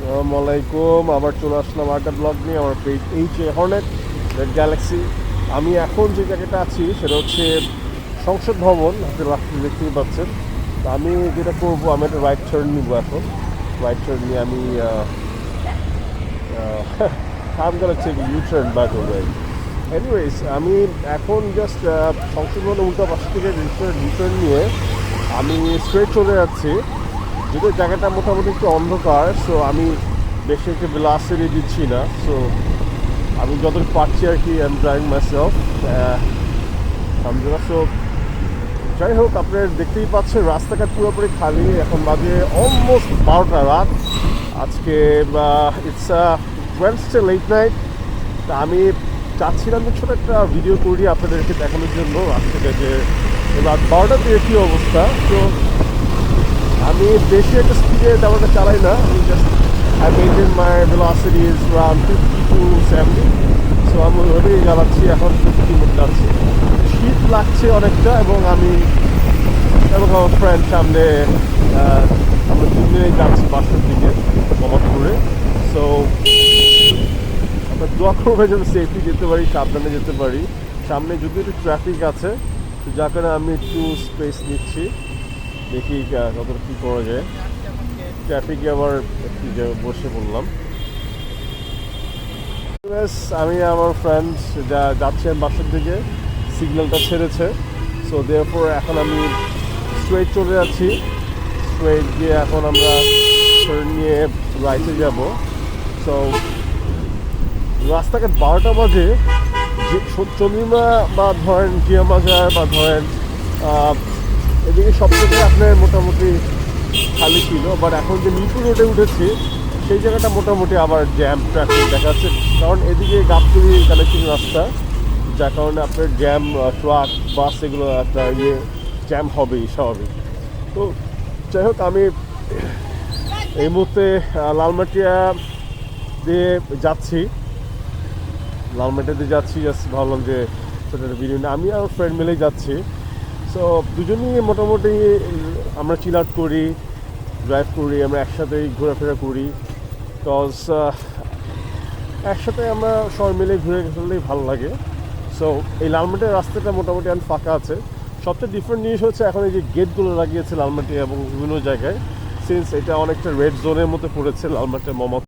আসসালামু আলাইকুম। আবার চলে আসলাম আরেকটা ব্লগ নিয়ে আমার page H Hornet red Galaxy. আমি এখন যে জায়গাটা আছি সেটা হচ্ছে সংসদ ভবন, হাতের রাস্তা দেখতেই পাচ্ছেন। তো আমি যেটা করবো, আমি একটা রাইট টার্ন নিবো এখন। রাইট টার্ন নিয়ে আমি I'm gonna take a U-turn by the way. Anyways, আমি এখন জাস্ট সংসদ ভবনের উল্টা পাশ থেকে রিটার্ন নিয়ে আমি স্ট্রেট চলে যাচ্ছি। যদিও জায়গাটা মোটামুটি একটু অন্ধকার, সো আমি বেশি একটা ভেলোসিটি দিচ্ছি না। সো আমি যতটুকু পারছি আর কি, I am driving myself. So যাই হোক, আপনারা দেখতেই পাচ্ছেন রাস্তাঘাট পুরোপুরি খালি। এখন বাজে অলমোস্ট 12টা রাত। আজকে ইটস ওয়েডনেসডে লেট নাইট। তা আমি চাচ্ছিলাম যে ছোটো একটা ভিডিও করি আপনাদেরকে দেখানোর জন্য রাত থেকে, যে রাত 12টার দিকে কী অবস্থা। তো আমি বেশি একটা স্পিডে তেমনটা চালাই না, আমি just I maintain my velocity is around 50 to 70। So আমি ওইভাবেই চালাচ্ছি, এখন 50 মধ্যে যাচ্ছি। শীত লাগছে অনেকটা, এবং আমার ফ্রেন্ড সামনে আমরা দুজনেই যাচ্ছি বাসার দিকে মোহাম্মদপুরে। সো আমরা দোয়া করবো যেন সেফলি যেতে পারি, সাবধানে যেতে পারি। সামনে যদি একটু ট্রাফিক আছে, তো যার কারণে আমি একটু স্পেস নিচ্ছি, দেখি কতটা কী করা যায়। ট্রাফিকে আবার একটু বসে পড়লাম। আমি আমার ফ্রেন্ড যাচ্ছেন বাসার দিকে, সিগন্যালটা ছেড়েছে। সো দেয়ারফর এখন আমি স্ট্রেট চলে যাচ্ছি। স্ট্রেট গিয়ে এখন আমরা নিয়ে রাইটে যাব। সো রাস্তাঘাট 12টা বাজে, যে চন্দ্রিমা বা ধরেন জিয়া বাজার বা ধরেন এদিকে সব জায়গায় আপনার মোটামুটি খালি ছিল। বাট এখন যে মিরপুর রোডে উঠেছি, সেই জায়গাটা মোটামুটি আবার জ্যাম ট্রাফিক দেখা যাচ্ছে। কারণ এদিকে গাবতলী কানেক্টিং রাস্তা, যার কারণে আপনার জ্যাম, ট্রাক, বাস এগুলো একটা জ্যাম হবেই স্বাভাবিক। তো যাই হোক, আমি এই মুহূর্তে লালমাটিয়া দিয়ে যাচ্ছি। লালমাটিয়া দিয়ে যাচ্ছি, জাস্ট ভাবলাম যে ছোটো একটা ভিডিও নিয়ে আমি আর ফ্রেন্ড মিলেই যাচ্ছি। সো দুজনেই মোটামুটি আমরা চিল আউট করি, ড্রাইভ করি, আমরা একসাথেই ঘোরাফেরা করি। বিকজ একসাথে আমরা সবাই মিলে ঘুরে ফেললেই ভালো লাগে। সো এই লালমাটিয়ার রাস্তাটা মোটামুটি এখন ফাঁকা আছে। সবচেয়ে ডিফারেন্ট জিনিস হচ্ছে এখন এই যে গেটগুলো লাগিয়েছে লালমাটিয়া এবং বিভিন্ন জায়গায়, সিন্স এটা অনেকটা রেড জোনের মধ্যে পড়েছে লালমাটিয়া মোহাম্মদ